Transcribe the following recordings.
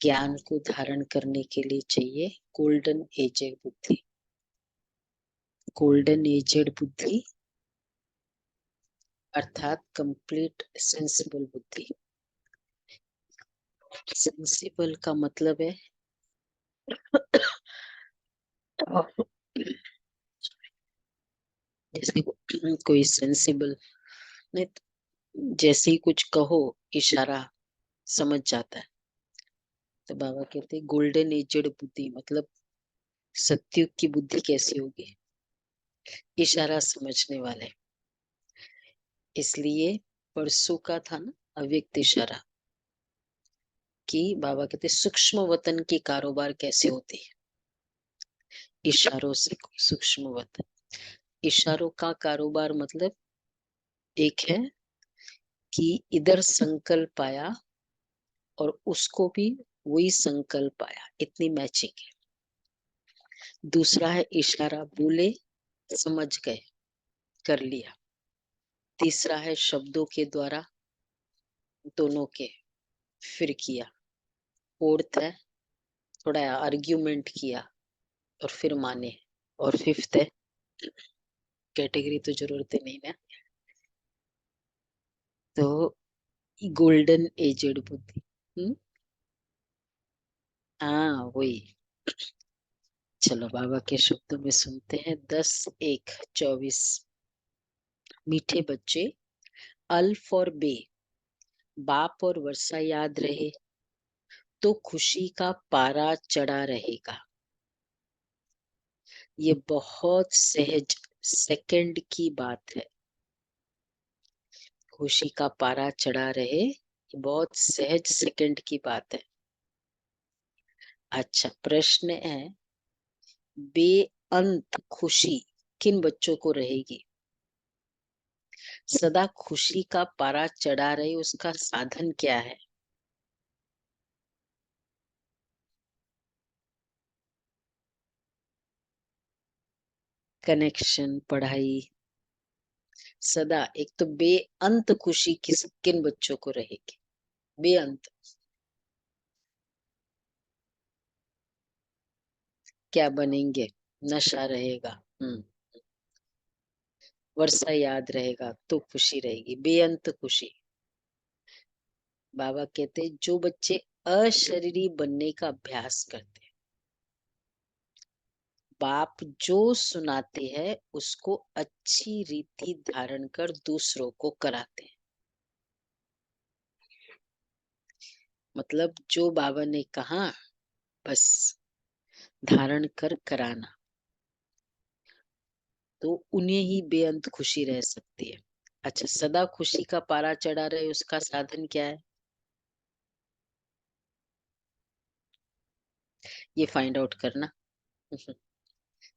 ज्ञान को धारण करने के लिए चाहिए गोल्डन एजेड बुद्धि। गोल्डन एजेड बुद्धि अर्थात कंप्लीट सेंसिबल बुद्धि। सेंसिबल का मतलब है जैसे कोई सेंसिबल नहीं, जैसे ही कुछ कहो इशारा समझ जाता है। तो बाबा कहते हैं गोल्डन एजेड बुद्धि मतलब सत्युग की बुद्धि कैसी होगी, इशारा समझने वाले। इसलिए परसों का था ना अव्यक्त इशारा कि बाबा कहते सूक्ष्म वतन के कारोबार कैसे होते हैं, इशारों से सूक्ष्म वतन। इशारों का कारोबार मतलब एक है कि इधर संकल्प आया और उसको भी वही संकल्प आया, इतनी मैचिंग है। दूसरा है इशारा बोले समझ गए कर लिया। तीसरा है शब्दों के द्वारा दोनों के फिर किया। फोर्थ है थोड़ा आर्ग्यूमेंट किया और फिर माने। और फिफ्थ है कैटेगरी तो जरूरत ही नहीं ना, तो गोल्डन एजेड बुद्धि। हाँ वही। चलो बाबा के शब्दों में सुनते हैं। 10-1-24। मीठे बच्चे अल्फ और बे, बाप और वर्षा याद रहे तो खुशी का पारा चढ़ा रहेगा। ये बहुत सहज सेकंड की बात है। खुशी का पारा चढ़ा रहे, ये बहुत सहज सेकंड की बात है। अच्छा प्रश्न है, बेअंत खुशी किन बच्चों को रहेगी? सदा खुशी का पारा चढ़ा रहे उसका साधन क्या है? कनेक्शन, पढ़ाई। सदा एक तो बेअंत खुशी किन बच्चों को रहेगी? बेअंत क्या बनेंगे? नशा रहेगा। वर्षा याद रहेगा तो खुशी रहेगी, बेअंत खुशी। बाबा कहते जो बच्चे अशरीरी बनने का अभ्यास करते हैं, बाप जो सुनाते हैं उसको अच्छी रीति धारण कर दूसरों को कराते हैं। मतलब जो बाबा ने कहा बस धारण कर कराना, तो उन्हें ही बेअंत खुशी रह सकती है। अच्छा सदा खुशी का पारा चढ़ा रहे उसका साधन क्या है, ये फाइंड आउट करना।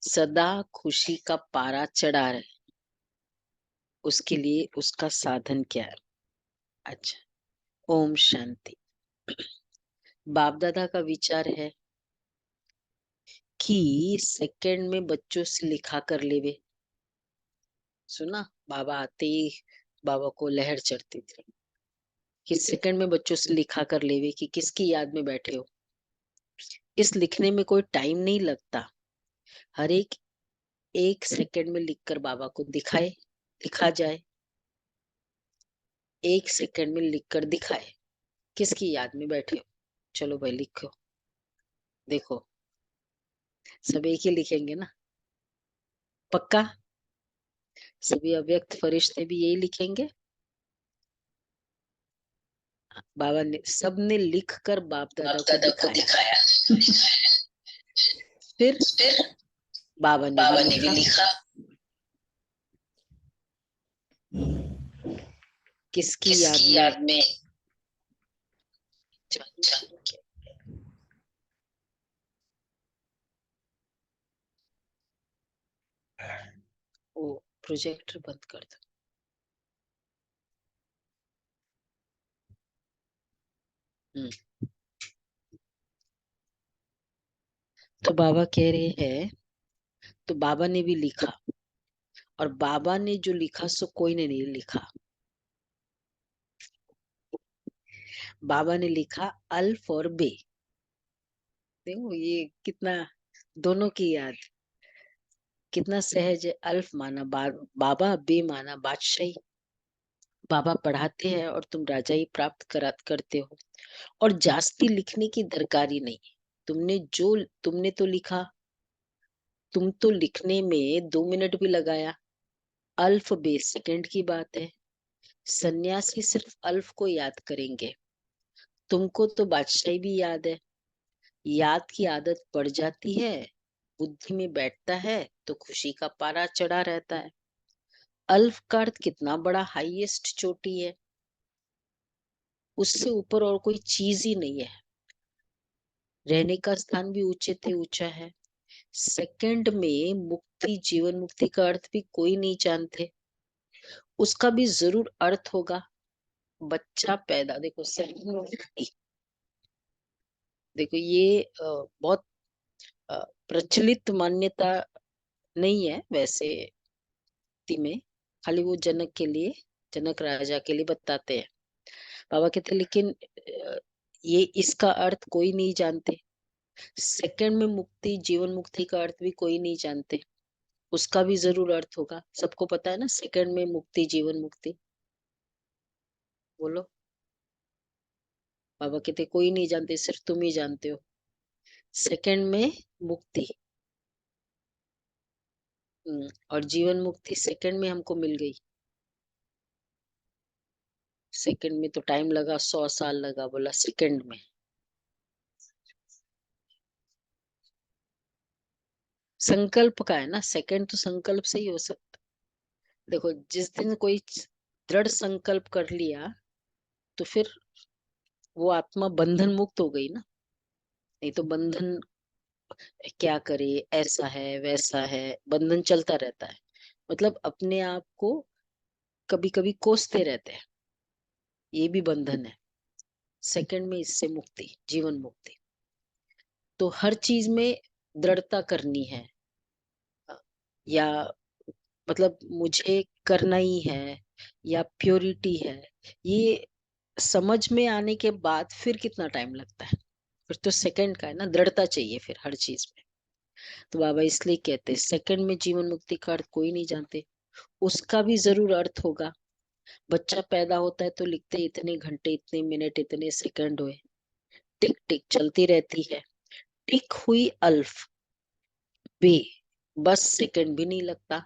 सदा खुशी का पारा चढ़ा रहे उसके लिए उसका साधन क्या है? अच्छा ओम शांति। बाप दादा का विचार है कि सेकंड में बच्चों से लिखा कर लेवे। सुना बाबा आते ही बाबा को लहर चढ़ती थी कि सेकंड में बच्चों से लिखा कर लेवे कि किसकी याद में बैठे हो। इस लिखने में कोई टाइम नहीं लगता, हर एक एक सेकंड में लिखकर बाबा को दिखाए, लिखा जाए। एक सेकंड में लिखकर दिखाए किसकी याद में बैठे हो। चलो भाई लिखो, देखो सब एक ही लिखेंगे ना, पक्का? सभी अव्यक्त फरिश्ते भी यही लिखेंगे। बाबा ने सबने लिख कर बाप दादा को दिखाया। फिर बाबा ने भी लिखा। किसकी याद में? वो प्रोजेक्टर बंद कर दो। तो बाबा कह रहे हैं, तो बाबा ने भी लिखा और बाबा ने जो लिखा सो कोई ने नहीं लिखा। बाबा ने लिखा अल्फ और बे, देखो ये कितना, दोनों की याद कितना सहज है। अल्फ माना बाबा, बे माना बादशाही। बाबा पढ़ाते हैं और तुम राजाई प्राप्त करते हो। और जास्ती लिखने की दरकार ही नहीं है। तुमने तो लिखा, तुम तो लिखने में 2 मिनट भी लगाया। अल्फ बे सेकंड की बात है। सन्यासी सिर्फ अल्फ को याद करेंगे। तुमको तो बादशाही भी याद है। याद की आदत पड़ जाती है, बुद्धि में बैठता है, तो खुशी का पारा चढ़ा रहता है। अल्फ का अर्थ कितना बड़ा हाईएस्ट चोटी है, उससे ऊपर और कोई चीज ही नहीं है। रहने का स्थान भी ऊंचे थे ऊंचा है। सेकंड में मुक्ति, जीवन मुक्ति का अर्थ भी कोई नहीं जानते। उसका भी जरूर अर्थ होगा। बच्चा पैदा, देखो सेकंड में मुक्ति, देखो ये बहुत अ, प्रचलित मान्यता नहीं है वैसे में। खाली वो जनक के लिए, जनक राजा के लिए बताते हैं। बाबा कहते लेकिन ये इसका अर्थ कोई नहीं जानते। सेकंड में मुक्ति, जीवन मुक्ति का अर्थ भी कोई नहीं जानते। उसका भी जरूर अर्थ होगा। सबको पता है ना सेकंड में मुक्ति, जीवन मुक्ति। बोलो। बाबा कहते कोई नहीं जानते, सिर्फ तुम ही जानते हो। सेकंड में मुक्ति, और जीवन मुक्ति सेकंड में हमको मिल गई। सेकंड में तो टाइम लगा, 100 साल लगा, बोला सेकंड में। संकल्प का है ना, सेकंड तो संकल्प से ही हो सकता। देखो जिस दिन कोई दृढ़ संकल्प कर लिया, तो फिर वो आत्मा बंधन मुक्त हो गई ना। नहीं तो बंधन क्या करे, ऐसा है वैसा है, बंधन चलता रहता है। मतलब अपने आप को कभी कभी कोसते रहते हैं, ये भी बंधन है। सेकंड में इससे मुक्ति, जीवन मुक्ति। तो हर चीज में दृढ़ता करनी है, या मतलब मुझे करना ही है, या प्योरिटी है, ये समझ में आने के बाद फिर कितना टाइम लगता है। फिर तो सेकंड का है ना, दृढ़ता चाहिए फिर हर चीज में। तो बाबा इसलिए कहते हैं सेकंड में जीवन मुक्ति का अर्थ कोई नहीं जानते। उसका भी जरूर अर्थ होगा। बच्चा पैदा होता है तो लिखते हैं इतने घंटे, इतने मिनट, इतने सेकंड हुए। टिक टिक चलती रहती है। टिक हुई अल्फ बे, बस सेकंड भी नहीं लगता।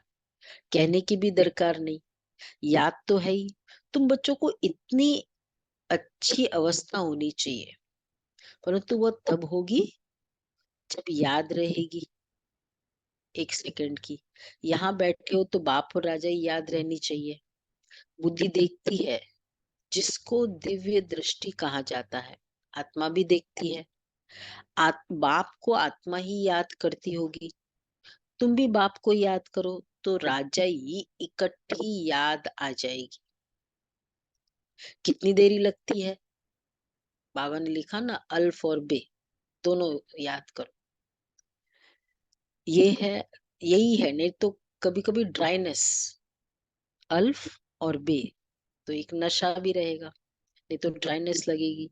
कहने की भी दरकार नहीं, याद तो है ही। तुम बच्चों को इतनी अच्छी अवस्था होनी चाहिए, परंतु वो तब होगी जब याद रहेगी। 1 सेकंड की, यहाँ बैठे हो तो बाप और राजा ही याद रहनी चाहिए। बुद्धि देखती है, जिसको दिव्य दृष्टि कहा जाता है। आत्मा भी देखती है। बाप को आत्मा ही याद करती होगी। तुम भी बाप को याद करो तो राजा ही इकट्ठी याद आ जाएगी। कितनी देरी लगती है? बाबा ने लिखा ना, अल्फ और बे दोनों याद करो। ये है, यही है। नहीं तो कभी कभी ड्राइनेस, अल्फ और बे, तो एक नशा भी रहेगा, नहीं तो ड्राइनेस लगेगी।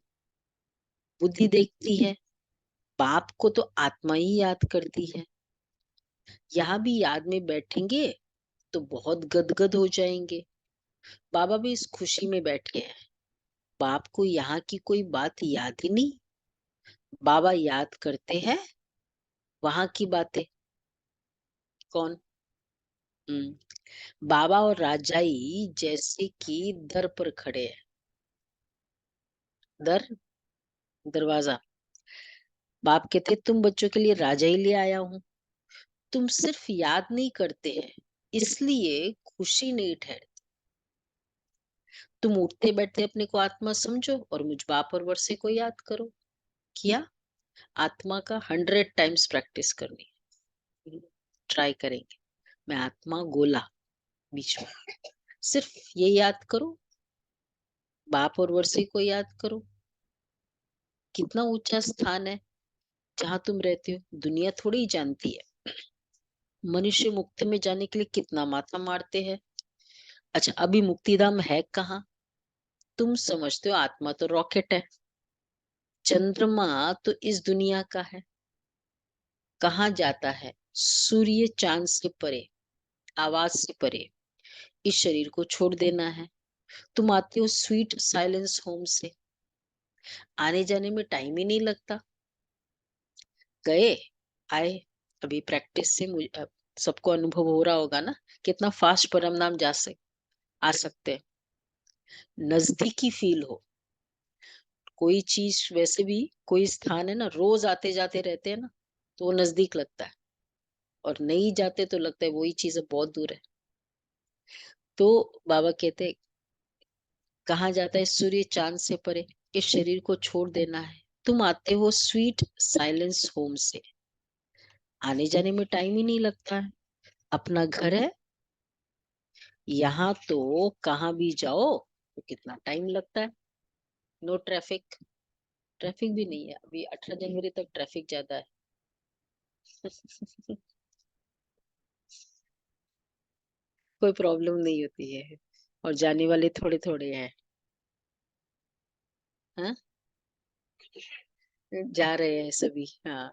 बुद्धि देखती है, बाप को तो आत्मा ही याद करती है। यहाँ भी याद में बैठेंगे तो बहुत गदगद हो जाएंगे। बाबा भी इस खुशी में बैठे हैं। बाप को यहाँ की कोई बात याद ही नहीं। बाबा याद करते हैं वहां की बातें। कौन? बाबा और राजाई जैसे कि दर पर खड़े हैं। दर, दरवाजा। बाप कहते तुम बच्चों के लिए राजा ही ले आया हूं। तुम सिर्फ याद नहीं करते हैं, इसलिए खुशी नहीं ठहरती। तुम उठते बैठते अपने को आत्मा समझो और मुझ बाप और वर्षे को याद करो। किया? आत्मा का 100 टाइम्स प्रैक्टिस करनी है। ट्राई करेंगे। मैं आत्मा गोला बीच में, सिर्फ ये याद करो, बाप और वर्षे को याद करो। कितना ऊंचा स्थान है जहां तुम रहते हो, दुनिया थोड़ी ही जानती है। मनुष्य मुक्ति में जाने के लिए कितना माथा मारते हैं। अच्छा अभी मुक्तिधाम है कहाँ? तुम समझते हो आत्मा तो रॉकेट है, चंद्रमा तो इस दुनिया का है। कहाँ जाता है सूर्य चांद से परे, आवाज से परे, इस शरीर को छोड़ देना है। तुम आते हो स्वीट साइलेंस होम से, आने जाने में टाइम ही नहीं लगता। गए, आए, अभी प्रैक्टिस से मुझे सबको अनुभव हो रहा होगा ना कितना फास्ट परम नाम आ सकते हैं। नजदीकी फील हो, कोई चीज वैसे भी, कोई स्थान है ना रोज आते जाते रहते हैं ना, तो वो नजदीक लगता है, और नहीं जाते तो लगता है वही चीज अब बहुत दूर है। तो बाबा कहते हैं, कहाँ जाता है सूर्य चांद से परे, इस शरीर को छोड़ देना है। तुम आते हो स्वीट साइलेंस होम से, आने जाने में टाइम ही नहीं लगता है, अपना घर है। यहाँ तो कहाँ भी जाओ तो कितना टाइम लगता है। नो ट्रैफिक, ट्रैफिक भी नहीं है अभी, 18 जनवरी तक ट्रैफिक ज्यादा है। कोई प्रॉब्लम नहीं होती है, और जाने वाले थोड़े थोड़े हैं। हाँ, जा रहे हैं सभी, हाँ।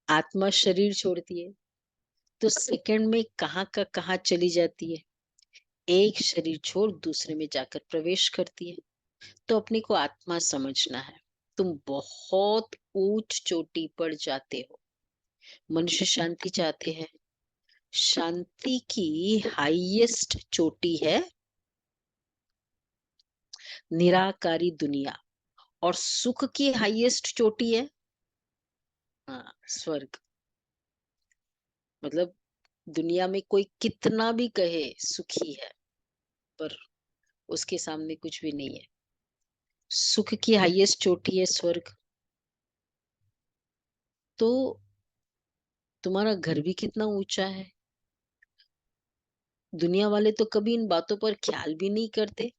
आत्मा शरीर छोड़ती है तो सेकंड में कहाँ का कहाँ चली जाती है, एक शरीर छोड़ दूसरे में जाकर प्रवेश करती है। तो अपने को आत्मा समझना है। तुम बहुत ऊंच चोटी पर जाते हो। मनुष्य शांति चाहते हैं। शांति की हाईएस्ट चोटी है निराकारी दुनिया, और सुख की हाईएस्ट चोटी है, हाँ, स्वर्ग। मतलब दुनिया में कोई कितना भी कहे सुखी है, पर उसके सामने कुछ भी नहीं है। सुख की हाईएस्ट चोटी है स्वर्ग। तो तुम्हारा घर भी कितना ऊंचा है, दुनिया वाले तो कभी इन बातों पर ख्याल भी नहीं करते।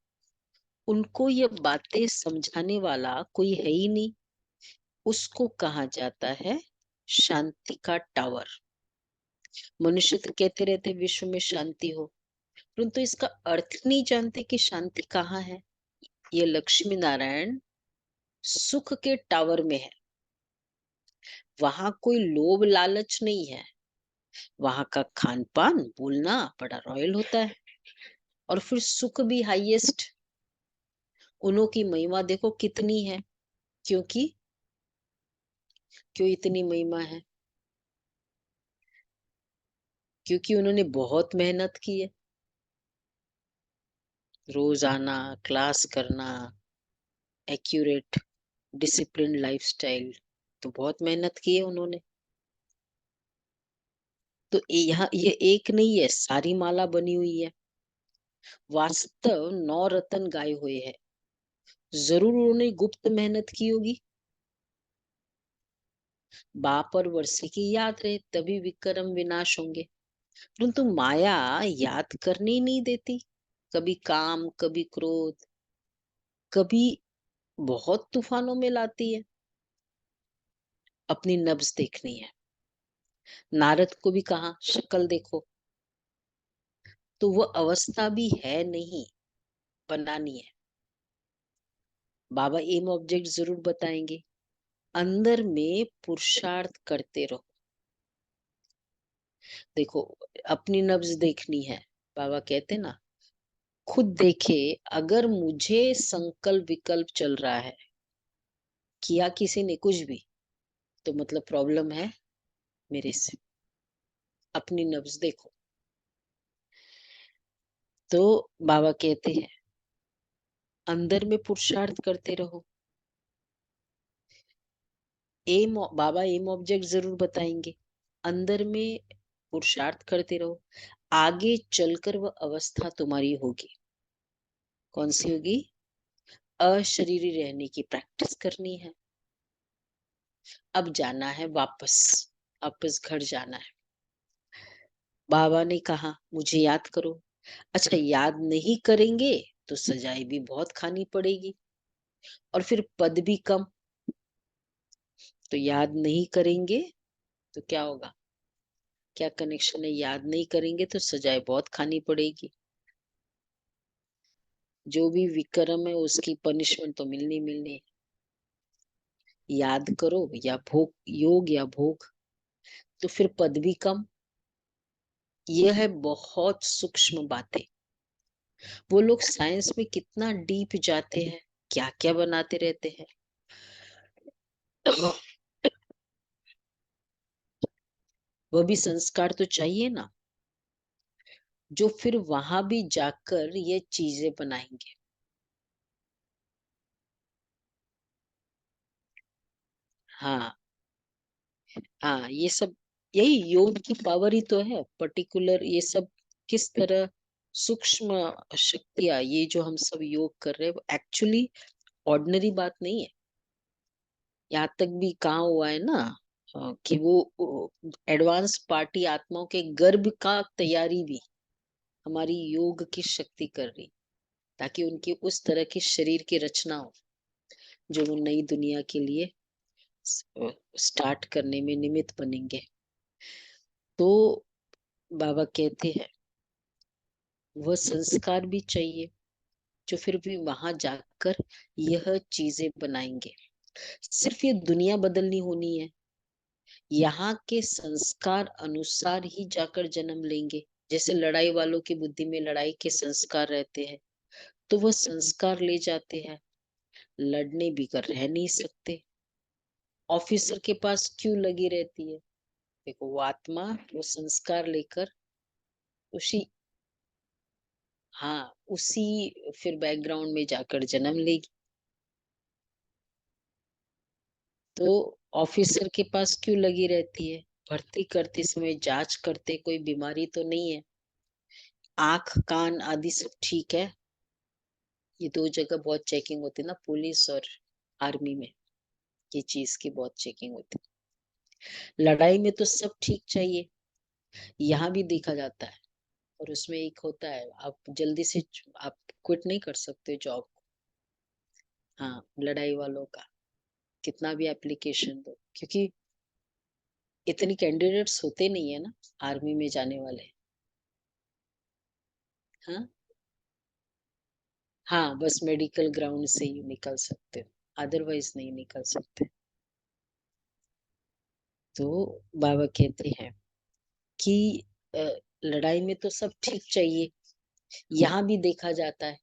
उनको ये बातें समझाने वाला कोई है ही नहीं। उसको कहा जाता है शांति का टावर। मनुष्य तो कहते रहते विश्व में शांति हो, परंतु इसका अर्थ नहीं जानते कि शांति कहाँ है। ये लक्ष्मी नारायण सुख के टावर में है। वहां कोई लोभ लालच नहीं है। वहां का खान पान बोलना बड़ा रॉयल होता है, और फिर सुख भी हाईएस्ट। उन्हों की महिमा देखो कितनी है। क्योंकि क्यों इतनी महिमा है? क्योंकि उन्होंने बहुत मेहनत की है। रोज आना, क्लास करना, एक्यूरेट डिसिप्लिन लाइफस्टाइल, तो बहुत मेहनत की है उन्होंने। तो यहाँ ये एक नहीं है, सारी माला बनी हुई है। वास्तव 9 रत्न गाए हुए हैं। जरूर उन्होंने गुप्त मेहनत की होगी। बाप और वर्षी की याद रहे तभी विक्रम विनाश होंगे, परंतु माया याद करने ही नहीं देती। कभी काम, कभी क्रोध, कभी बहुत तूफानों में लाती है। अपनी नब्ज देखनी है। नारद को भी कहा शक्ल देखो, तो वो अवस्था भी है नहीं, बनानी है। बाबा एम ऑब्जेक्ट जरूर बताएंगे। अंदर में पुरुषार्थ करते रहो। देखो, अपनी नब्ज देखनी है। बाबा कहते ना, खुद देखे। अगर मुझे संकल्प विकल्प चल रहा है, किया किसी ने कुछ भी, तो मतलब प्रॉब्लम है मेरे से। अपनी नब्ज देखो। तो बाबा कहते हैं अंदर में पुरुषार्थ करते रहो। बाबा एम ऑब्जेक्ट जरूर बताएंगे। अंदर में पुरुषार्थ करते रहो, आगे चलकर वह अवस्था तुम्हारी होगी। कौन सी होगी? अशरीरी रहने की प्रैक्टिस करनी है। अब जाना है वापस, वापस घर जाना है। बाबा ने कहा मुझे याद करो। अच्छा, याद नहीं करेंगे तो सजाएं भी बहुत खानी पड़ेगी, और फिर पद भी कम। तो याद नहीं करेंगे तो क्या होगा? क्या कनेक्शन है? याद नहीं करेंगे तो सजाएं बहुत खानी पड़ेगी। जो भी विक्रम है उसकी पनिशमेंट तो मिलनी मिलनी है। याद करो या भोग, योग या भोग, तो फिर पद भी कम। यह है बहुत सूक्ष्म बातें। वो लोग साइंस में कितना डीप जाते हैं, क्या क्या बनाते रहते हैं। वह भी संस्कार तो चाहिए ना, जो फिर वहां भी जाकर ये चीजें बनाएंगे। हाँ, हाँ, ये सब यही योग की पावर ही तो है। पर्टिकुलर ये सब किस तरह सूक्ष्म शक्तियां, ये जो हम सब योग कर रहे हैं एक्चुअली ऑर्डिनरी बात नहीं है। यहाँ तक भी कहा हुआ है ना, कि वो एडवांस पार्टी आत्माओं के गर्भ का तैयारी भी हमारी योग की शक्ति कर रही, ताकि उनकी उस तरह की शरीर की रचना हो जो वो नई दुनिया के लिए स्टार्ट करने में निमित्त बनेंगे। तो बाबा कहते हैं वह संस्कार भी चाहिए, जो फिर भी वहां जाकर यह चीजें बनाएंगे। सिर्फ ये दुनिया बदलनी होनी है, यहाँ के संस्कार अनुसार ही जाकर जन्म लेंगे। जैसे लड़ाई वालों की बुद्धि में लड़ाई के संस्कार रहते हैं, तो वह संस्कार ले जाते हैं। लड़ने भी कर रह नहीं सकते, ऑफिसर के पास क्यों लगी रहती है? देखो, वो आत्मा वो संस्कार लेकर उसी, हाँ, उसी फिर बैकग्राउंड में जाकर जन्म लेगी। तो ऑफिसर के पास क्यों लगी रहती है? भर्ती करते समय जांच करते कोई बीमारी तो नहीं है, आंख कान आदि सब ठीक है। ये दो जगह बहुत चेकिंग होती है ना, पुलिस और आर्मी में, ये चीज की बहुत चेकिंग होती है। लड़ाई में तो सब ठीक चाहिए, यहाँ भी देखा जाता है। और उसमें एक होता है, आप जल्दी से आप क्विट नहीं कर सकते जॉब। हाँ, लड़ाई वालों का कितना भी एप्लीकेशन दो, क्योंकि इतनी कैंडिडेट्स होते नहीं है ना आर्मी में जाने वाले। हाँ, हाँ, बस मेडिकल ग्राउंड से ही निकल सकते हो, अदरवाइज नहीं निकल सकते। तो बाबा कहते हैं कि अ, लड़ाई में तो सब ठीक चाहिए, यहाँ भी देखा जाता है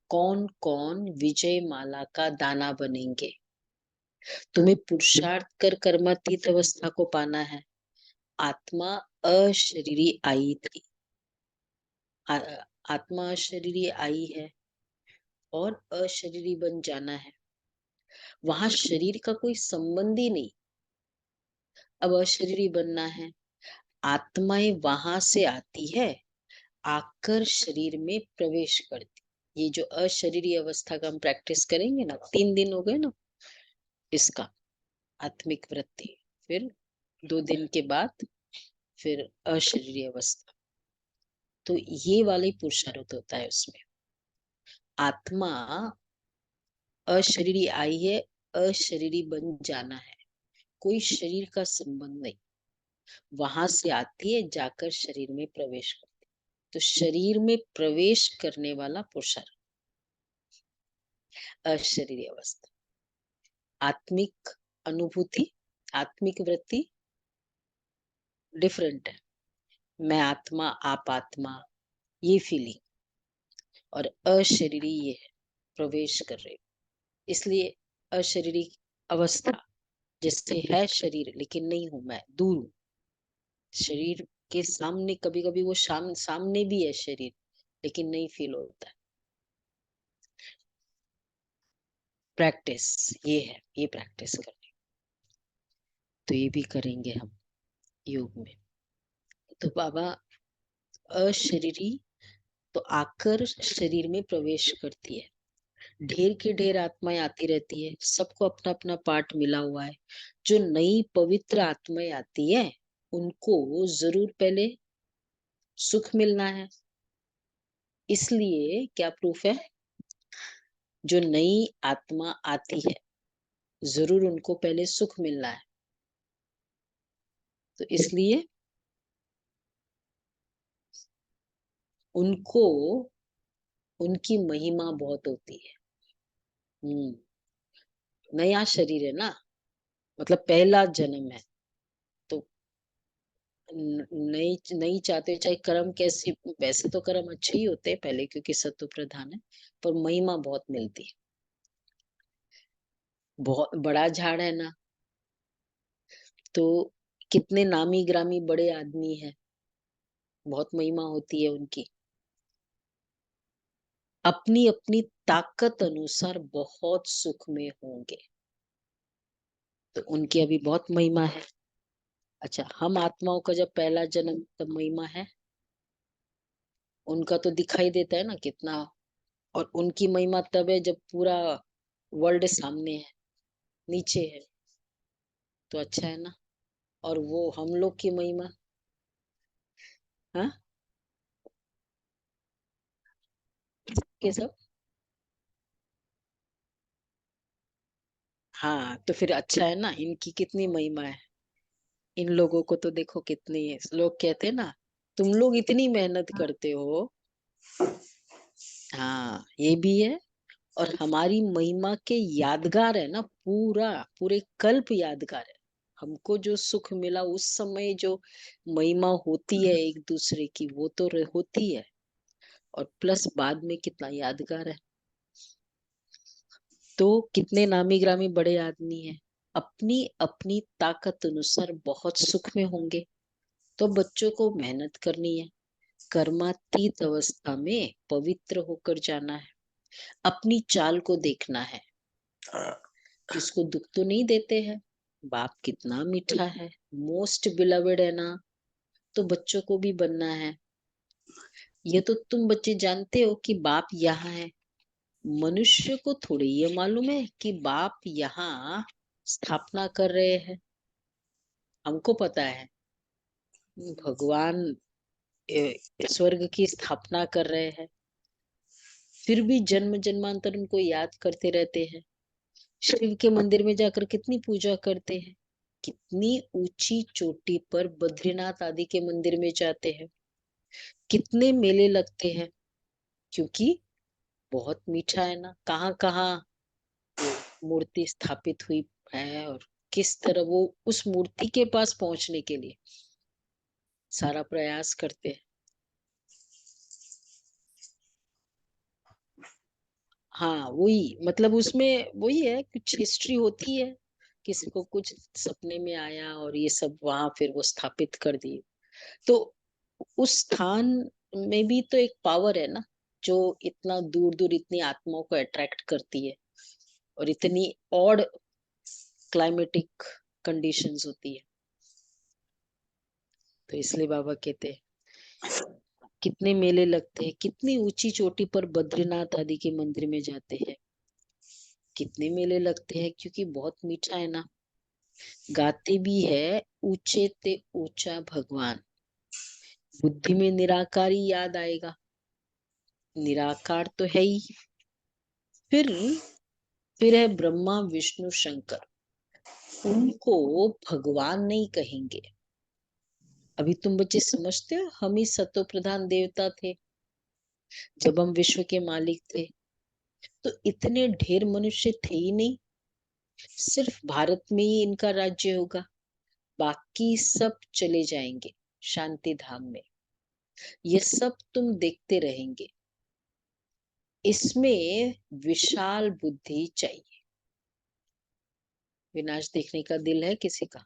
कौन कौन विजय माला का दाना बनेंगे। तुम्हें पुरुषार्थ कर कर्मातीत अवस्था को पाना है। आत्मा अशरीरी आई थी, आ, आत्मा अशरीरी आई है और अशरीरी बन जाना है। वहां शरीर का कोई संबंध ही नहीं। अब अशरीरी बनना है, आत्माएं वहां से आती है, आकर शरीर में प्रवेश करती। ये जो अशरीरी अवस्था का हम प्रैक्टिस करेंगे ना, 3 दिन हो गए ना इसका, आत्मिक वृत्ति, फिर 2 दिन के बाद फिर अशरीरी अवस्था। तो ये वाले पुरुषार्थ होता है उसमें। आत्मा अशरीरी आई है, अशरीरी बन जाना है, कोई शरीर का संबंध नहीं। वहां से आती है, जाकर शरीर में प्रवेश करती है। तो शरीर में प्रवेश करने वाला पुरुषार्थ अशरीरी अवस्था। आत्मिक अनुभूति, आत्मिक वृत्ति डिफरेंट है। मैं आत्मा, आप आत्मा, ये फीलिंग। और अशरीरी ये है, प्रवेश कर रहे। इसलिए अशरीरी अवस्था, जैसे है शरीर लेकिन नहीं हूं, मैं दूर हूं शरीर के सामने। कभी कभी वो सामने भी है शरीर, लेकिन नहीं फील होता है। प्रैक्टिस ये है, ये प्रैक्टिस करनी। तो ये भी करेंगे हम योग में। तो बाबा अशरीरी तो आकर शरीर में प्रवेश करती है। ढेर की ढेर आत्माएं आती रहती है, सबको अपना अपना पार्ट मिला हुआ है। जो नई पवित्र आत्माएं आती है, उनको जरूर पहले सुख मिलना है। इसलिए क्या प्रूफ है? जो नई आत्मा आती है, जरूर उनको पहले सुख मिलना है। तो इसलिए उनको उनकी महिमा बहुत होती है। हम्म, नया शरीर है ना, मतलब पहला जन्म है। तो नहीं नहीं चाहते, चाहे कर्म कैसे, वैसे तो कर्म अच्छे ही होते हैं पहले, क्योंकि सत्व प्रधान है, पर महिमा बहुत मिलती है। बहुत बड़ा झाड़ है ना, तो कितने नामी ग्रामी बड़े आदमी है, बहुत महिमा होती है उनकी। अपनी अपनी ताकत अनुसार बहुत सुख में होंगे, तो उनकी अभी बहुत महिमा है। अच्छा, हम आत्माओं का जब पहला जन्म, तब महिमा है, उनका तो दिखाई देता है ना कितना। और उनकी महिमा तब है जब पूरा वर्ल्ड सामने है, नीचे है, तो अच्छा है ना। और वो हम लोग की महिमा, हाँ, के सब, हाँ, तो फिर अच्छा है ना, इनकी कितनी महिमा है। इन लोगों को तो देखो कितनी है, लोग कहते हैं ना, तुम लोग इतनी मेहनत करते हो। हाँ, ये भी है। और हमारी महिमा के यादगार है ना, पूरा पूरे कल्प यादगार है। हमको जो सुख मिला उस समय, जो महिमा होती है एक दूसरे की, वो तो होती है। और प्लस बाद में कितना यादगार है। तो कितने नामी ग्रामी बड़े आदमी हैं, अपनी अपनी ताकत अनुसार बहुत सुख में होंगे। तो बच्चों को मेहनत करनी है, कर्मातीत अवस्था में पवित्र होकर जाना है, अपनी चाल को देखना है, किसको दुख तो नहीं देते हैं, बाप कितना मीठा है, मोस्ट बिलवेड है ना, तो बच्चों को भी बनना है। ये तो तुम बच्चे जानते हो कि बाप यहाँ है, मनुष्य को थोड़ी ये मालूम है कि बाप यहाँ स्थापना कर रहे हैं। हमको पता है भगवान स्वर्ग की स्थापना कर रहे हैं, फिर भी जन्म जन्मांतर उनको याद करते रहते हैं। शिव के मंदिर में जाकर कितनी पूजा करते हैं, कितनी ऊंची चोटी पर बद्रीनाथ आदि के मंदिर में जाते हैं, कितने मेले लगते हैं, क्योंकि बहुत मीठा है ना। कहाँ कहाँ वो मूर्ति स्थापित हुई है, और किस तरह वो उस मूर्ति के पास पहुंचने के लिए सारा प्रयास करते हैं। हाँ, वही मतलब उसमें वही है, कुछ हिस्ट्री होती है, किसी को कुछ सपने में आया और ये सब वहां फिर वो स्थापित कर दिए। तो उस स्थान में भी तो एक पावर है ना, जो इतना दूर दूर इतनी आत्माओं को अट्रैक्ट करती है, और इतनी ऑड क्लाइमेटिक कंडीशंस होती है। तो इसलिए बाबा कहते हैं कितने मेले लगते हैं, कितनी ऊंची चोटी पर बद्रीनाथ आदि के मंदिर में जाते हैं, कितने मेले लगते हैं, क्योंकि बहुत मीठा है ना। गाते भी है ऊंचे ते ऊंचा भगवान, बुद्धि में निराकारी याद आएगा, निराकार तो है ही। फिर फिर है ब्रह्मा विष्णु शंकर, उनको भगवान नहीं कहेंगे। अभी तुम बच्चे समझते हो, हम ही सतो प्रधान देवता थे जब हम विश्व के मालिक थे, तो इतने ढेर मनुष्य थे ही नहीं। सिर्फ भारत में ही इनका राज्य होगा, बाकी सब चले जाएंगे शांति धाम में। ये सब तुम देखते रहेंगे, इसमें विशाल बुद्धि चाहिए। विनाश देखने का दिल है किसी का?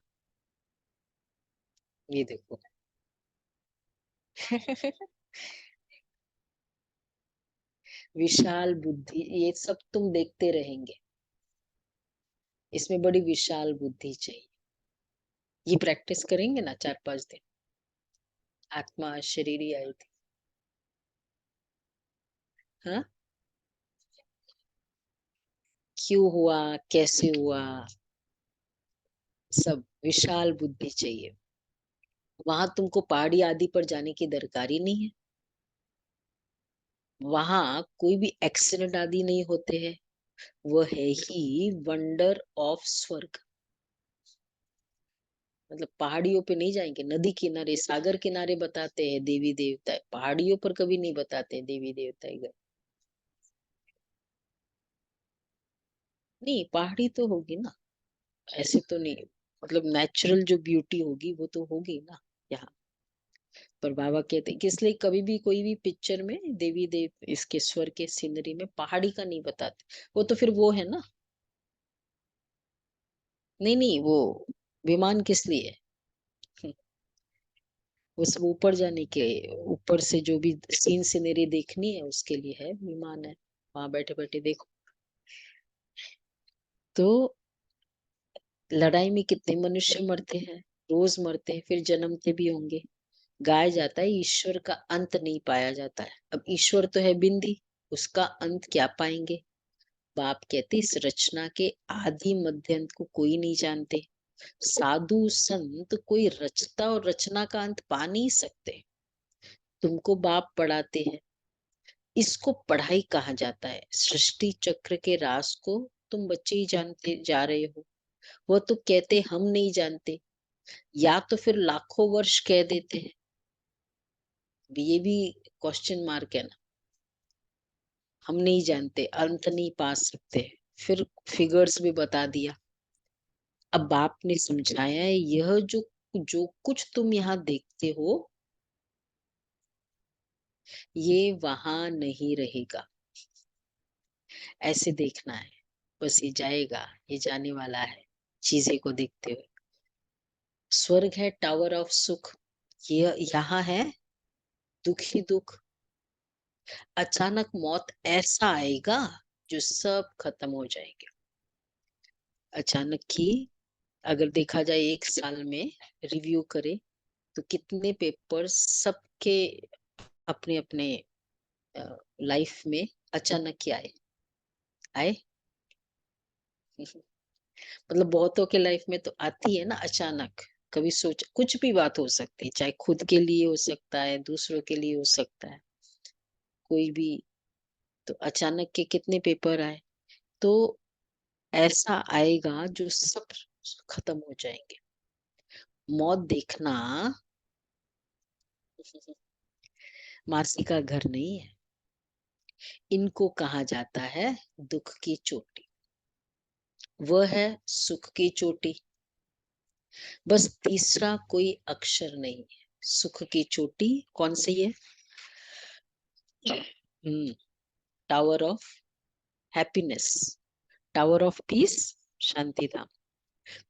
ये देखो। विशाल बुद्धि, ये सब तुम देखते रहेंगे, इसमें बड़ी विशाल बुद्धि चाहिए। ये प्रैक्टिस करेंगे ना 4-5 दिन। आत्मा शरीर ही आई थी, हाँ, क्यों हुआ, कैसे हुआ, सब विशाल बुद्धि चाहिए। वहां तुमको पहाड़ी आदि पर जाने की दरकार ही नहीं है, वहां कोई भी एक्सीडेंट आदि नहीं होते हैं। वो है ही वंडर ऑफ स्वर्ग। मतलब पहाड़ियों पे नहीं जाएंगे, नदी किनारे सागर किनारे बताते हैं देवी देवता, पहाड़ियों पर कभी नहीं बताते हैं देवी देवता गए। नहीं, पहाड़ी तो होगी ना, ऐसे तो नहीं, मतलब नेचुरल जो ब्यूटी होगी वो तो होगी ना। यहाँ। पर बाबा कहते कि इसलिए कभी भी कोई भी पिक्चर में देवी देव इसके स्वर के सीनरी में पहाड़ी का नहीं बताते। वो तो फिर वो है ना, नहीं नहीं वो विमान किस लिए है? वो सब ऊपर जाने के, ऊपर से जो भी सीन सीनरी देखनी है उसके लिए है, विमान है, वहां बैठे बैठे देखो। तो लड़ाई में कितने मनुष्य मरते हैं, रोज मरते हैं, फिर जन्मते भी होंगे। गाया जाता है ईश्वर का अंत नहीं पाया जाता है। अब ईश्वर तो है बिंदी, उसका अंत क्या पाएंगे। बाप कहते इस रचना के आदि मध्य अंत को कोई नहीं जानते। साधु संत कोई रचता और रचना का अंत पा नहीं सकते। तुमको बाप पढ़ाते हैं, इसको पढ़ाई कहा जाता है। सृष्टि चक्र के राज को तुम बच्चे ही जानते जा रहे हो। वो तो कहते हम नहीं जानते, या तो फिर लाखों वर्ष कह देते हैं। ये भी क्वेश्चन मार्क है ना, हम नहीं जानते, अंत नहीं पा सकते, फिर फिगर्स भी बता दिया। अब बाप ने समझाया है यह जो जो कुछ तुम यहाँ देखते हो ये वहां नहीं रहेगा, ऐसे देखना है। बस ये जाएगा, ये जाने वाला है, चीजें को देखते हुए। स्वर्ग है टावर ऑफ सुख, ये यहाँ है दुख ही दुख। अचानक मौत ऐसा आएगा जो सब खत्म हो जाएंगे। अचानक की अगर देखा जाए एक साल में रिव्यू करे तो कितने पेपर्स सबके अपने अपने लाइफ में अचानक ही आए आए। मतलब बहुतों के लाइफ में तो आती है ना अचानक। कभी सोच कुछ भी बात हो सकती है, चाहे खुद के लिए हो सकता है, दूसरों के लिए हो सकता है, कोई भी। तो अचानक के कितने पेपर आए। तो ऐसा आएगा जो सब खत्म हो जाएंगे। मौत देखना मासी का घर नहीं है, इनको कहा जाता है दुख की चोटी। वह है सुख की चोटी। बस तीसरा कोई अक्षर नहीं है। सुख की चोटी कौन सी है। Tower of happiness, tower of peace, Shanti Dham.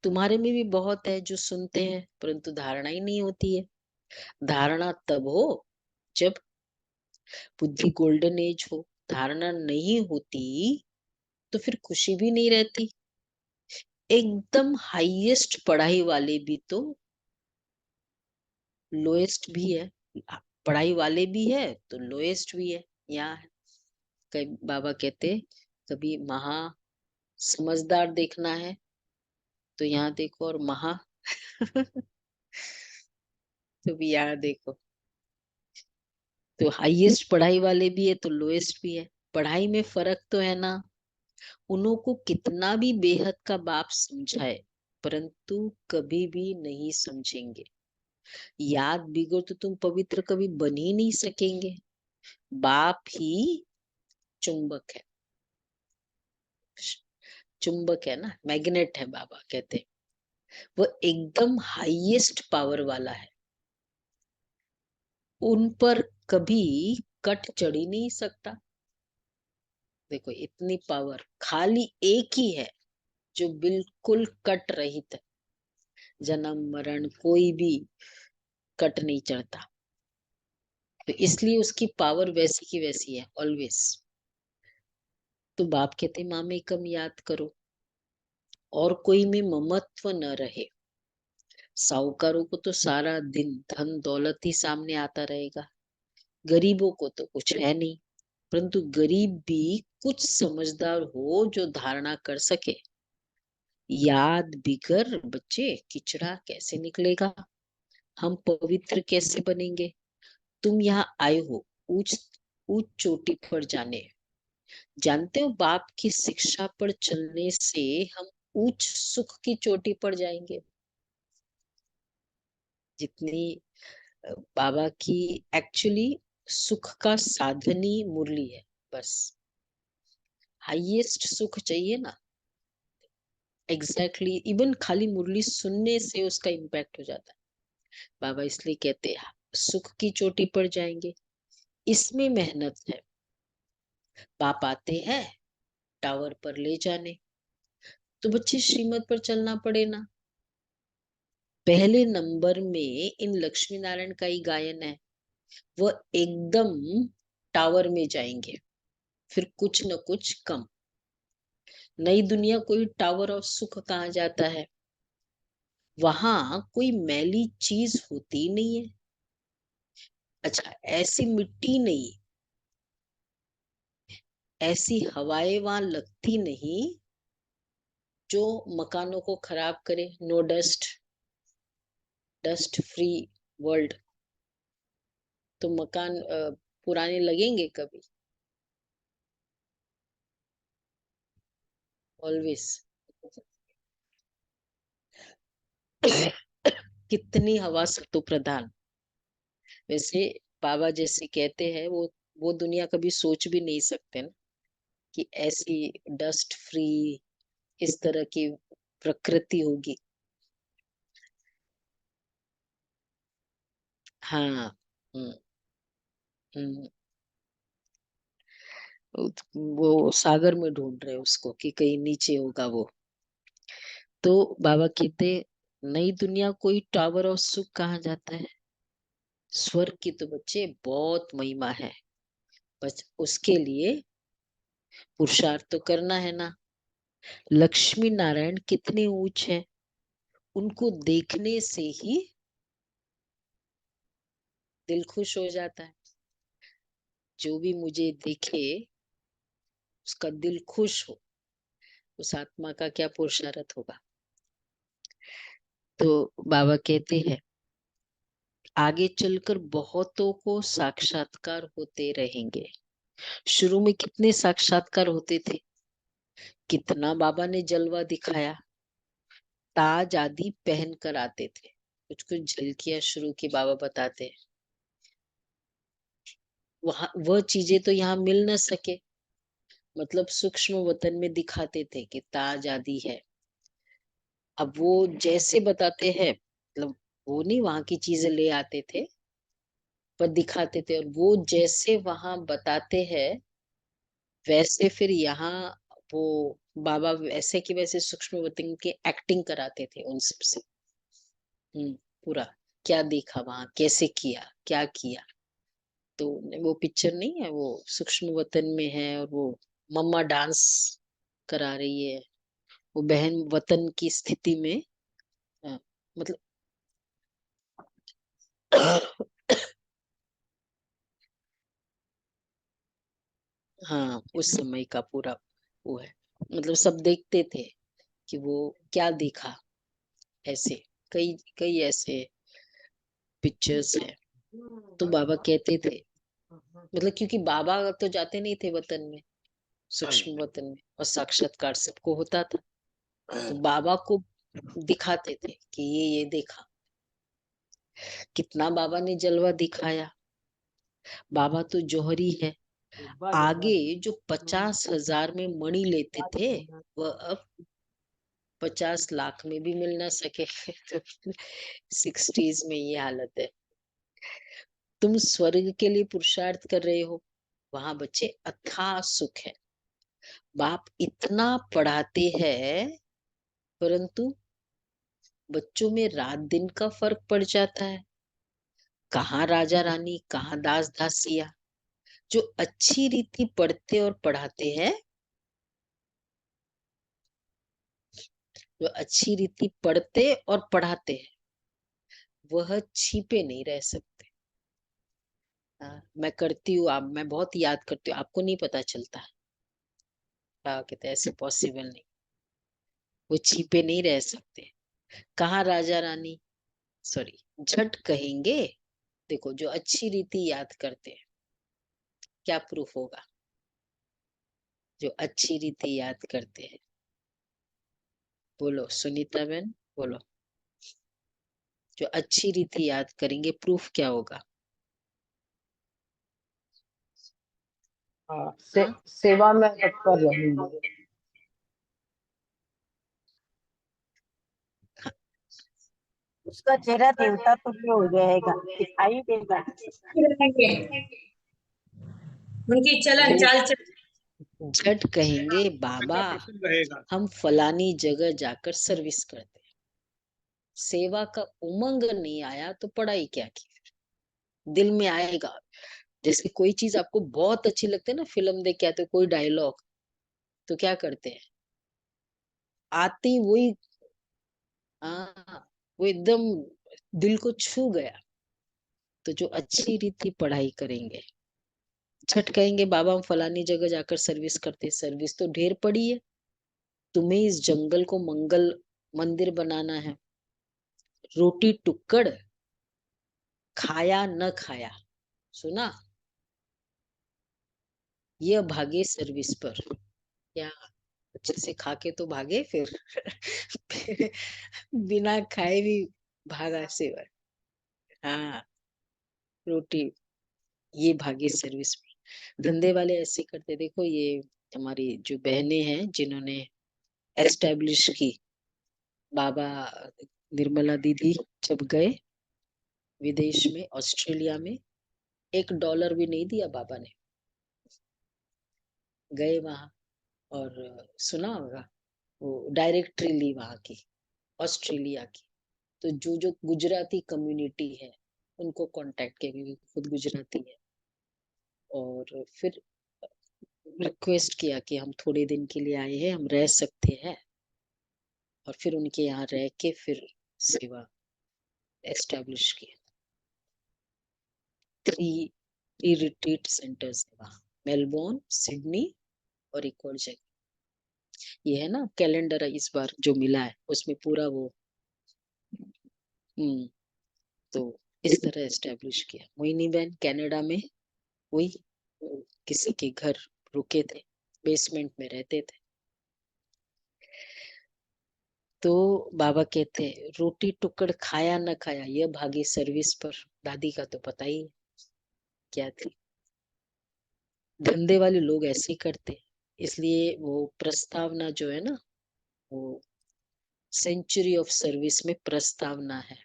तुम्हारे में भी बहुत है जो सुनते हैं परंतु धारणा ही नहीं होती है। धारणा तब हो जब बुद्धि गोल्डन एज हो। धारणा नहीं होती तो फिर खुशी भी नहीं रहती। एकदम हाईएस्ट पढ़ाई वाले भी तो लोएस्ट भी है, पढ़ाई वाले भी है तो लोएस्ट भी है। यहाँ है। कई बाबा कहते कभी महा समझदार देखना है तो यहाँ देखो, और महा तो भी यहाँ देखो। तो हाईएस्ट पढ़ाई वाले भी है तो लोएस्ट भी है। पढ़ाई में फर्क तो है ना। उन्हों को कितना भी बेहद का बाप समझाए परंतु कभी भी नहीं समझेंगे। याद बिगड़ तो तुम पवित्र कभी बन ही नहीं सकेंगे। बाप ही चुंबक है, चुंबक है ना, मैग्नेट है बाबा कहते। वो एकदम हाईएस्ट पावर वाला है, उन पर कभी कट चढ़ ही नहीं सकता। देखो इतनी पावर खाली एक ही है जो बिल्कुल कट रहित है। जन्म मरण कोई भी कट नहीं चढ़ता। तो इसलिए उसकी पावर वैसी की वैसी है ऑलवेज। तो बाप कहते माँ में कम याद करो और कोई में ममत्व न रहे। साहूकारों को तो सारा दिन धन दौलत ही सामने आता रहेगा, गरीबों को तो कुछ है नहीं। परंतु गरीब भी कुछ समझदार हो जो धारणा कर सके। याद बिगर बच्चे किचड़ा कैसे निकलेगा, हम पवित्र कैसे बनेंगे। तुम यहाँ आए हो ऊंच ऊंच चोटी पर जाने। जानते हो बाप की शिक्षा पर चलने से हम उच्च सुख की चोटी पर जाएंगे। जितनी बाबा की एक्चुअली सुख का साधन ही मुरली है। बस हाईएस्ट सुख चाहिए ना, एग्जैक्टली इवन खाली मुरली सुनने से उसका इम्पैक्ट हो जाता है। बाबा इसलिए कहते हैं सुख की चोटी पर जाएंगे, इसमें मेहनत है। बाप आते हैं टावर पर ले जाने, तो बच्चे श्रीमत पर चलना पड़े ना। पहले नंबर में इन लक्ष्मी नारायण का ही गायन है, वह एकदम टावर में जाएंगे, फिर कुछ न कुछ कम। नई दुनिया कोई टावर ऑफ सुख कहा जाता है, वहां कोई मैली चीज होती नहीं है। अच्छा, ऐसी मिट्टी नहीं, ऐसी हवाएं वहां लगती नहीं जो मकानों को खराब करे। No dust, dust free world. तो मकान पुराने लगेंगे कभी? ऑलवेज। कितनी हवा सत्व प्रधान। वैसे बाबा जैसे कहते हैं वो दुनिया कभी सोच भी नहीं सकते ना कि ऐसी डस्ट फ्री इस तरह की प्रकृति होगी। हाँ। हम्म। हम्म। वो सागर में ढूंढ रहे हैं उसको कि कहीं नीचे होगा वो। तो बाबा कहते नई दुनिया कोई टावर ऑफ सुख कहा जाता है। स्वर्ग की तो बच्चे बहुत महिमा है, बस उसके लिए पुरुषार्थ तो करना है ना। लक्ष्मी नारायण कितने ऊंच है, उनको देखने से ही दिल खुश हो जाता है। जो भी मुझे देखे उसका दिल खुश हो, उस आत्मा का क्या पुरुषार्थ होगा। तो बाबा कहते हैं आगे चलकर बहुतों को साक्षात्कार होते रहेंगे। शुरू में कितने साक्षात्कार होते थे, कितना बाबा ने जलवा दिखाया। ताज आदि पहन कर आते थे, कुछ कुछ झलकियां शुरू की बाबा बताते हैं। वहां वह चीजें तो यहाँ मिल न सके, मतलब सूक्ष्म वतन में दिखाते थे कि ताज आदि है। अब वो जैसे बताते हैं, मतलब वो नहीं वहां की चीजें ले आते थे, पर दिखाते थे। और वो जैसे वहां बताते हैं वैसे फिर यहाँ वो बाबा वैसे की वैसे सूक्ष्म वतन की एक्टिंग कराते थे उन सबसे। पूरा क्या देखा वहां, कैसे किया, क्या किया। तो वो पिक्चर नहीं है, वो सूक्ष्म वतन में है और वो मम्मा डांस करा रही है, वो बहन वतन की स्थिति में। मतलब हाँ, उस समय का पूरा वो है। मतलब सब देखते थे कि वो क्या देखा। ऐसे कई कई ऐसे पिक्चर्स है। तो बाबा कहते थे, मतलब क्योंकि बाबा तो जाते नहीं थे वतन में, सूक्ष्म वतन में, और साक्षात्कार सबको होता था। तो बाबा को दिखाते थे कि ये देखा। कितना बाबा ने जलवा दिखाया। बाबा तो जौहरी है। आगे जो 50,000 में मणि लेते थे, वह अब 50 लाख में भी मिल ना सके। तो 60s में ये हालत है। तुम स्वर्ग के लिए पुरुषार्थ कर रहे हो, वहां बच्चे अथाह सुख है। बाप इतना पढ़ाते हैं, परंतु बच्चों में रात दिन का फर्क पड़ जाता है। कहाँ राजा रानी, कहाँ दास दासिया। जो अच्छी रीति पढ़ते और पढ़ाते हैं, जो अच्छी रीति पढ़ते और पढ़ाते हैं, वह छिपे नहीं रह सकते। मैं करती हूँ, आप मैं बहुत याद करती हूँ, आपको नहीं पता चलता। क्या कहते हैं, ऐसे पॉसिबल नहीं। वो छिपे नहीं रह सकते। कहाँ राजा रानी, सॉरी, झट कहेंगे। देखो जो अच्छी रीति याद करते हैं, क्या प्रूफ होगा। जो अच्छी रीति याद करते हैं, बोलो सुनीता बहन, बोलो। जो अच्छी रीति याद करेंगे, प्रूफ क्या होगा। हाँ, हाँ, सेवा में तत्पर रहेंगे। उसका चेहरा देवता तुल्य हो जाएगा, दिखाई देगा। उनकी चलन वो चाल चलन झट कहेंगे बाबा रहेगा। हम फलानी जगह जाकर सर्विस करते हैं। सेवा का उमंग नहीं आया तो पढ़ाई क्या की? दिल में आएगा। जैसे कोई चीज आपको बहुत अच्छी लगती है ना, फिल्म देख के आते हो कोई डायलॉग, तो क्या करते हैं? आते ही वही, हाँ, वो एकदम दिल को छू गया। तो जो अच्छी रीति पढ़ाई करेंगे, झट कहेंगे बाबा हम फलानी जगह जाकर सर्विस करते हैं। सर्विस तो ढेर पड़ी है, तुम्हें इस जंगल को मंगल मंदिर बनाना है। रोटी टुक्कड़ खाया न खाया, सुना? ये भागे सर्विस पर। क्या अच्छे से खा के तो भागे, फिर बिना खाए भी भागा सेवर। हाँ, रोटी, ये भागे सर्विस पर। धंधे वाले ऐसे करते। देखो ये हमारी जो बहनें हैं जिन्होंने एस्टेब्लिश की, बाबा निर्मला दीदी जब गए विदेश में, ऑस्ट्रेलिया में, $1 भी नहीं दिया बाबा ने। गए वहां और सुना होगा वो डायरेक्टरी ली वहां की, ऑस्ट्रेलिया की। तो जो जो गुजराती कम्युनिटी है उनको कांटेक्ट किया, क्योंकि खुद गुजराती है। और फिर रिक्वेस्ट किया कि हम थोड़े दिन के लिए आए हैं, हम रह सकते हैं। और फिर उनके यहाँ रह के फिर सेवा एस्टेब्लिश की। 3 रिट्रीट सेंटर्स है वहाँ, मेलबोर्न, सिडनी और एक और जगह। ये है ना कैलेंडर इस बार जो मिला है उसमें पूरा वो तो इस तरह एस्टेब्लिश किया। मोहिनी बहन कनाडा में हुई, किसी के घर रुके थे, बेसमेंट में रहते थे। तो बाबा कहते रोटी टुकड़ खाया न खाया, यह भागी सर्विस पर। दादी का तो पता ही है क्या थी। धंधे वाले लोग ऐसे ही करते, इसलिए वो प्रस्तावना जो है ना, वो सेंचुरी ऑफ सर्विस में प्रस्तावना है।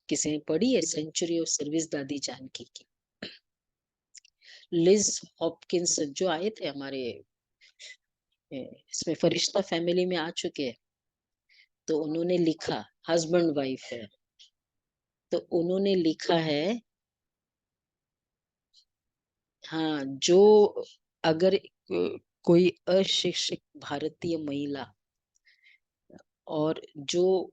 किसी ने पढ़ी है सेंचुरी ऑफ सर्विस दादी जानकी की? लिज हॉपकिंस जो आए थे हमारे इसमें फरिश्ता फैमिली में आ चुके हैं, तो उन्होंने लिखा, हस्बैंड वाइफ है, तो उन्होंने लिखा है, हाँ, जो अगर कोई अशिक्षित भारतीय महिला और जो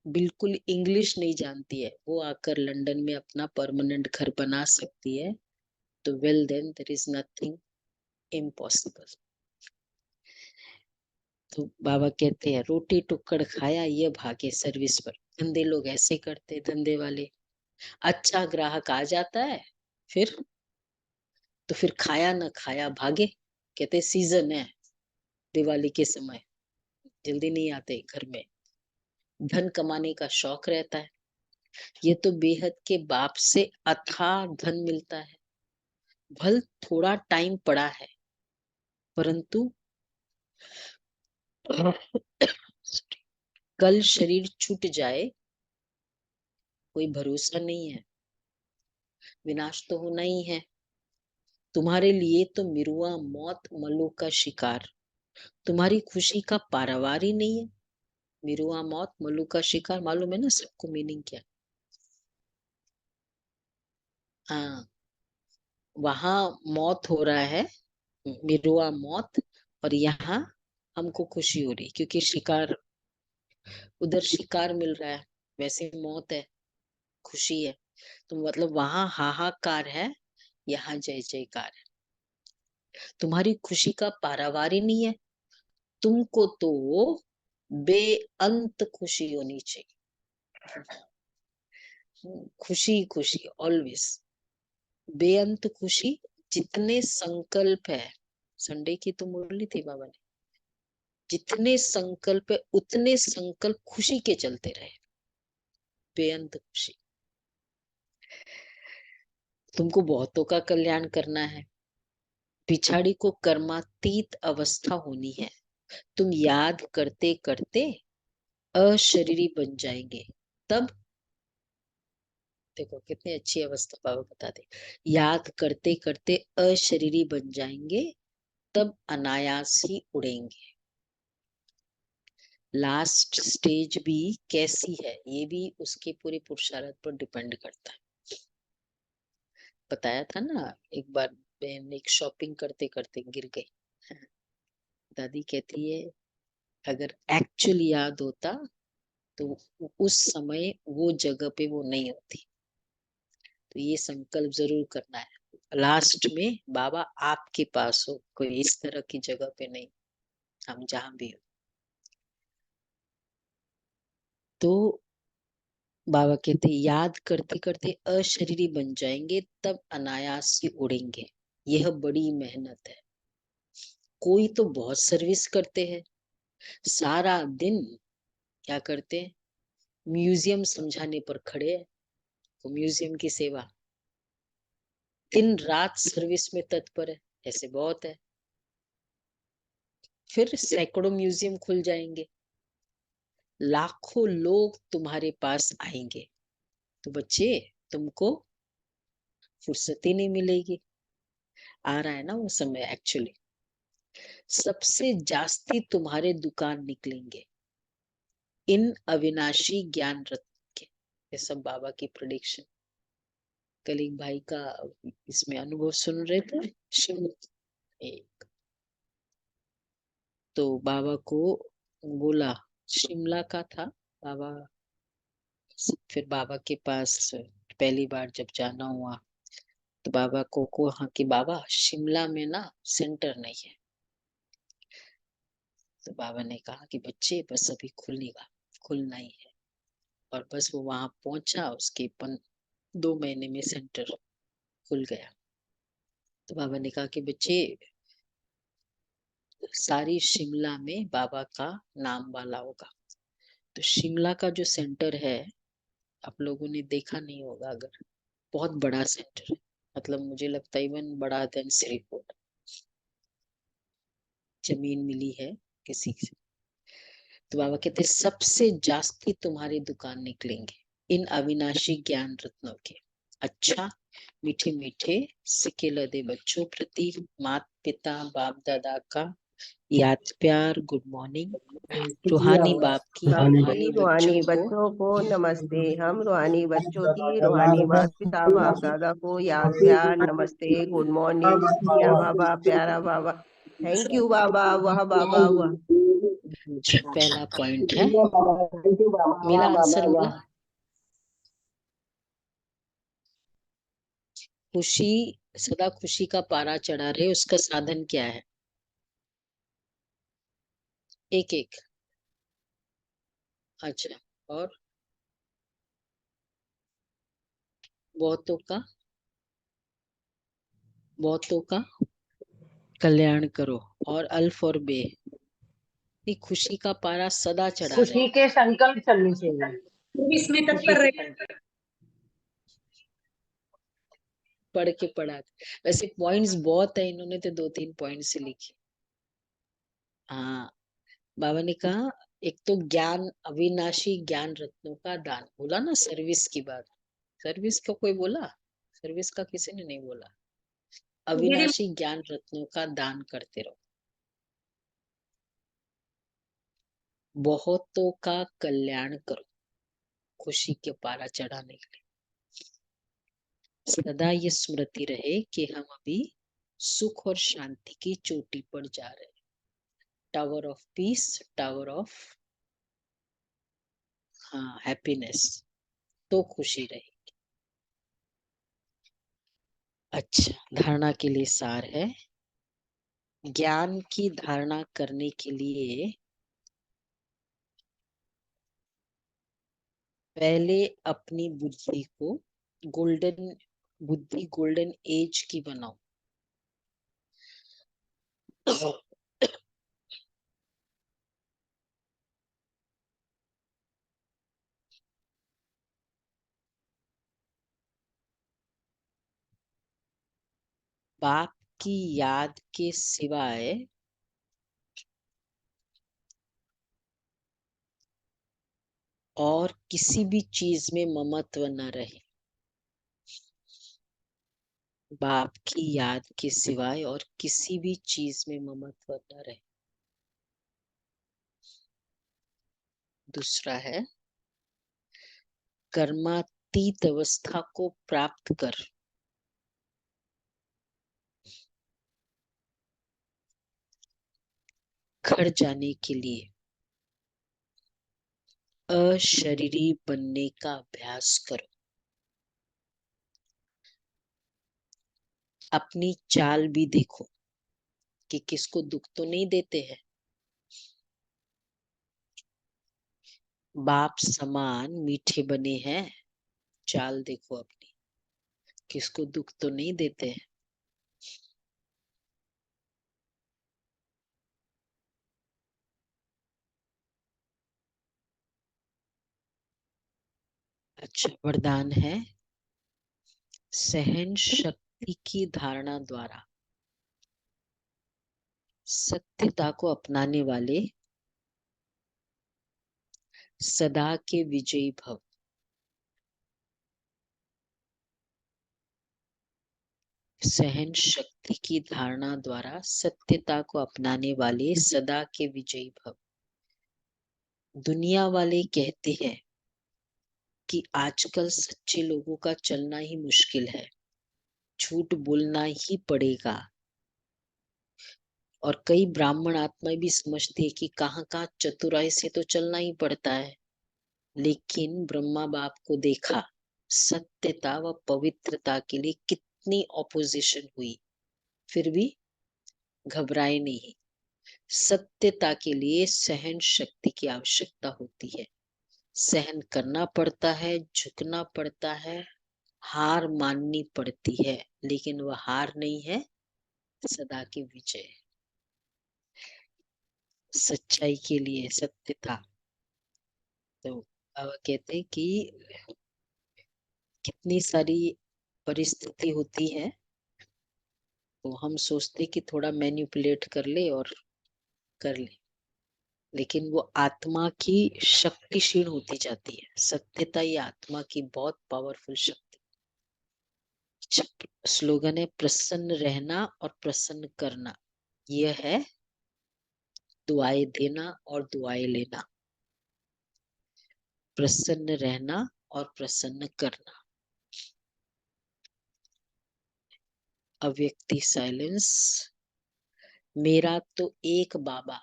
बिल्कुल इंग्लिश नहीं जानती है वो आकर लंदन में अपना परमानेंट घर बना सकती है, तो well then there is nothing impossible. तो बाबा कहते हैं रोटी टुक्कड़ खाया ये भागे सर्विस पर। धंधे लोग ऐसे करते, धंधे वाले। अच्छा ग्राहक आ जाता है फिर तो फिर खाया न खाया भागे। कहते सीजन है, दिवाली के समय जल्दी नहीं आते घर में। धन कमाने का शौक रहता है। ये तो बेहद के बाप से अथाह धन मिलता है। भल थोड़ा टाइम पड़ा है, परंतु कल शरीर छूट जाए कोई भरोसा नहीं है, विनाश तो होना ही है। तुम्हारे लिए तो मिरुआ मौत मल्लू का शिकार, तुम्हारी खुशी का पारावार ही नहीं है। मिरुआ मौत मल्लू का शिकार मालूम है ना सबको मीनिंग क्या? हाँ, वहां मौत हो रहा है, मिरुआ मौत, और यहाँ हमको खुशी हो रही क्योंकि शिकार, उधर शिकार मिल रहा है, वैसे मौत है, खुशी है। तो मतलब वहां हाहाकार है, यहाँ जय जयकार है। तुम्हारी खुशी का पारावार ही नहीं है। तुमको तो बेअंत खुशी होनी चाहिए। खुशी खुशी ऑलवेज, बेअंत खुशी। जितने संकल्प है, संडे की तो मुरली थी बाबा ने, जितने संकल्प है उतने संकल्प खुशी के चलते रहे, बेअंत खुशी। तुमको बहुतों का कल्याण करना है। पिछाड़ी को कर्मातीत अवस्था होनी है। तुम याद करते करते अशरीरी बन जाएंगे, तब देखो कितनी अच्छी अवस्था बाबा बताते, याद करते करते अशरीरी बन जाएंगे, तब अनायास ही उड़ेंगे। लास्ट स्टेज भी कैसी है ये भी उसके पूरे पुरुषार्थ पर डिपेंड करता है। बताया था ना, एक बार बहन एक शॉपिंग करते करते गिर गई। दादी कहती है अगर एक्चुअली याद होता तो उस समय वो जगह पे वो नहीं होती। तो ये संकल्प जरूर करना है लास्ट में बाबा आपके पास हो, कोई इस तरह की जगह पे नहीं, हम जहां भी हो। तो बाबा कहते याद करते करते अशरीरी बन जाएंगे, तब अनायास ही उड़ेंगे। यह बड़ी मेहनत है। कोई तो बहुत सर्विस करते हैं, सारा दिन क्या करते हैं, म्यूजियम समझाने पर खड़े हैं, तो म्यूजियम की सेवा, दिन रात सर्विस में तत्पर है, ऐसे बहुत है। फिर सैकड़ों म्यूजियम खुल जाएंगे, लाखों लोग तुम्हारे पास आएंगे, तो बच्चे तुमको फुर्सत ही नहीं मिलेगी। आ रहा है ना वो समय एक्चुअली। सबसे जास्ती तुम्हारे दुकान निकलेंगे इन अविनाशी ज्ञान रत्न के। ये सब बाबा की प्रेडिक्शन। कल एक भाई का इसमें अनुभव सुन रहे थे, एक तो बाबा को बोला, शिमला का था बाबा। फिर बाबा के पास पहली बार जब जाना हुआ तो बाबा को कहा कि बाबा शिमला में ना सेंटर नहीं है। तो बाबा ने कहा कि बच्चे बस अभी खुलना ही है। और बस वो वहां पहुंचा, उसके 2 महीने में सेंटर खुल गया। तो बाबा ने कहा कि बच्चे सारी शिमला में बाबा का नाम वाला होगा। तो शिमला का जो सेंटर है, आप लोगों ने देखा नहीं होगा, अगर बहुत बड़ा सेंटर है, मतलब मुझे लगता है इवन बड़ा देन श्रीपुर। जमीन मिली है किसी से। तो बाबा कहते सबसे जास्ती तुम्हारी दुकान निकलेंगे इन अविनाशी ज्ञान रत्नों के। अच्छा, मीठे मीठे सिके लदे बच्चों प्रति माता पिता बाप दादा का याद प्यार गुड मॉर्निंग। रूहानी बाप की रूहानी बच्चों रूहानी को बच्चों को नमस्ते। हम रूहानी बच्चों की रूहानी माता पिता बाप दादा को याद प्यार नमस्ते गुड मॉर्निंग शुक्रिया बाबा प्यारा बाबा थैंक यू बाबा वाह बाबा वाह। पहला पॉइंट है, मिला आंसर मिला। खुशी, सदा खुशी का पारा चढ़ा रहे, उसका साधन क्या है? एक एक। अच्छा, और बहुतों का, बहुतों का कल्याण करो। और अल्फ और बे, ये खुशी का पारा सदा चढ़ा रहे। खुशी के संकल्प चलनी चाहिए। इसमें खुशी तत्पर के रहे। संकल्प। पढ़ के पढ़ा। वैसे पॉइंट्स बहुत है, इन्होंने तो 2-3 पॉइंट से लिखे। हाँ, बाबा ने कहा एक तो ज्ञान, अविनाशी ज्ञान रत्नों का दान, बोला ना सर्विस की बात। सर्विस का कोई बोला? सर्विस का किसी ने नहीं बोला। दीदी अविनाशी ज्ञान रत्नों का दान करते रहो। बहुतों का कल्याण करो, खुशी के पारा चढ़ाने के लिए। सदा ये स्मृति रहे कि हम अभी सुख और शांति की चोटी पर जा रहे हैं। Tower of piece, tower of हाँ हैप्पीनेस, तो खुशी रहे। अच्छा, धारणा के लिए सार है। ज्ञान की धारणा करने के लिए पहले अपनी बुद्धि को गोल्डन, बुद्धि गोल्डन एज की बनाओ। बाप की याद के सिवाय और किसी भी चीज में ममत्व न रहे। बाप की याद के सिवाय और किसी भी चीज में ममत्व न रहे। दूसरा है कर्मातीत अवस्था को प्राप्त कर खड़ जाने के लिए अशरीरी बनने का अभ्यास करो। अपनी चाल भी देखो कि किसको दुख तो नहीं देते हैं। बाप समान मीठे बने हैं, चाल देखो अपनी, किसको दुख तो नहीं देते हैं। अच्छा, वरदान है सहन शक्ति की धारणा द्वारा सत्यता को अपनाने वाले सदा के विजयी भव। सहन शक्ति की धारणा द्वारा सत्यता को अपनाने वाले सदा के विजयी भव। दुनिया वाले कहते हैं कि आजकल सच्चे लोगों का चलना ही मुश्किल है, झूठ बोलना ही पड़ेगा। और कई ब्राह्मण आत्माएं भी समझती है कि कहाँ कहाँ चतुराई से तो चलना ही पड़ता है। लेकिन ब्रह्मा बाप को देखा, सत्यता व पवित्रता के लिए कितनी ऑपोजिशन हुई, फिर भी घबराए नहीं। सत्यता के लिए सहन शक्ति की आवश्यकता होती है, सहन करना पड़ता है, झुकना पड़ता है, हार माननी पड़ती है, लेकिन वह हार नहीं है, सदा की विजय। सच्चाई के लिए सत्यता। तो अब कहते हैं कि कितनी सारी परिस्थिति होती है, तो हम सोचते कि थोड़ा मैनिपुलेट कर ले और कर ले, लेकिन वो आत्मा की शक्तिशील होती जाती है। सत्यता ही आत्मा की बहुत पावरफुल शक्ति। स्लोगन है प्रसन्न रहना और प्रसन्न करना। यह है दुआएं देना और दुआएं लेना। प्रसन्न रहना और प्रसन्न करना। अव्यक्ति साइलेंस। मेरा तो एक बाबा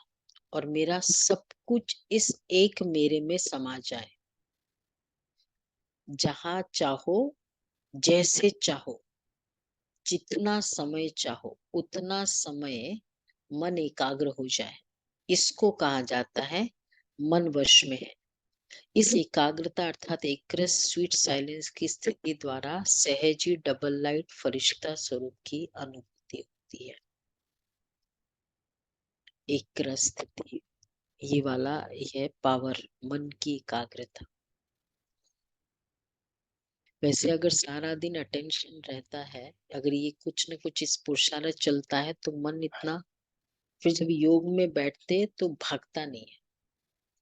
और मेरा सब कुछ इस एक मेरे में समा जाए। जहां चाहो, जैसे चाहो, जितना समय चाहो उतना समय मन एकाग्र हो जाए, इसको कहा जाता है मन वश में है। इस एकाग्रता अर्थात एक स्वीट साइलेंस की स्थिति द्वारा सहजी डबल लाइट फरिश्ता स्वरूप की अनुभूति होती है। एक स्थिति, ये वाला है पावर, मन की एकाग्रता। वैसे अगर सारा दिन अटेंशन रहता है, अगर ये कुछ न कुछ इस पुरुषार्थ चलता है, तो मन इतना, फिर जब योग में बैठते हैं तो भागता नहीं है।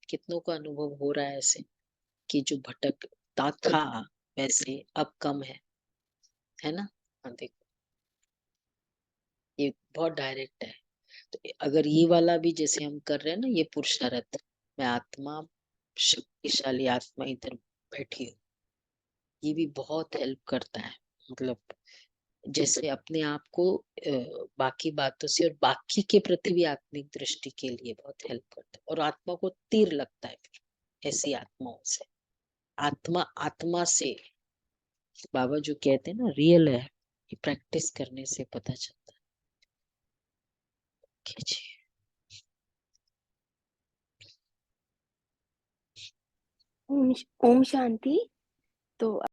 कितनों का अनुभव हो रहा है ऐसे कि जो भटकता था वैसे अब कम है ना। हाँ देखो, ये बहुत डायरेक्ट है। तो अगर ये वाला भी जैसे हम कर रहे हैं ना, ये पुरुषार्थ, मैं आत्मा शक्तिशाली आत्मा इधर बैठी हूँ, ये भी बहुत हेल्प करता है। मतलब जैसे अपने आप को बाकी बातों से और बाकी के प्रति भी आत्मिक दृष्टि के लिए बहुत हेल्प करता है। और आत्मा को तीर लगता है फिर ऐसी आत्माओं से। आत्मा आत्मा से, बाबा जो कहते हैं ना रियल है, ये प्रैक्टिस करने से पता चलता है। जी। ओम ओम शांति। तो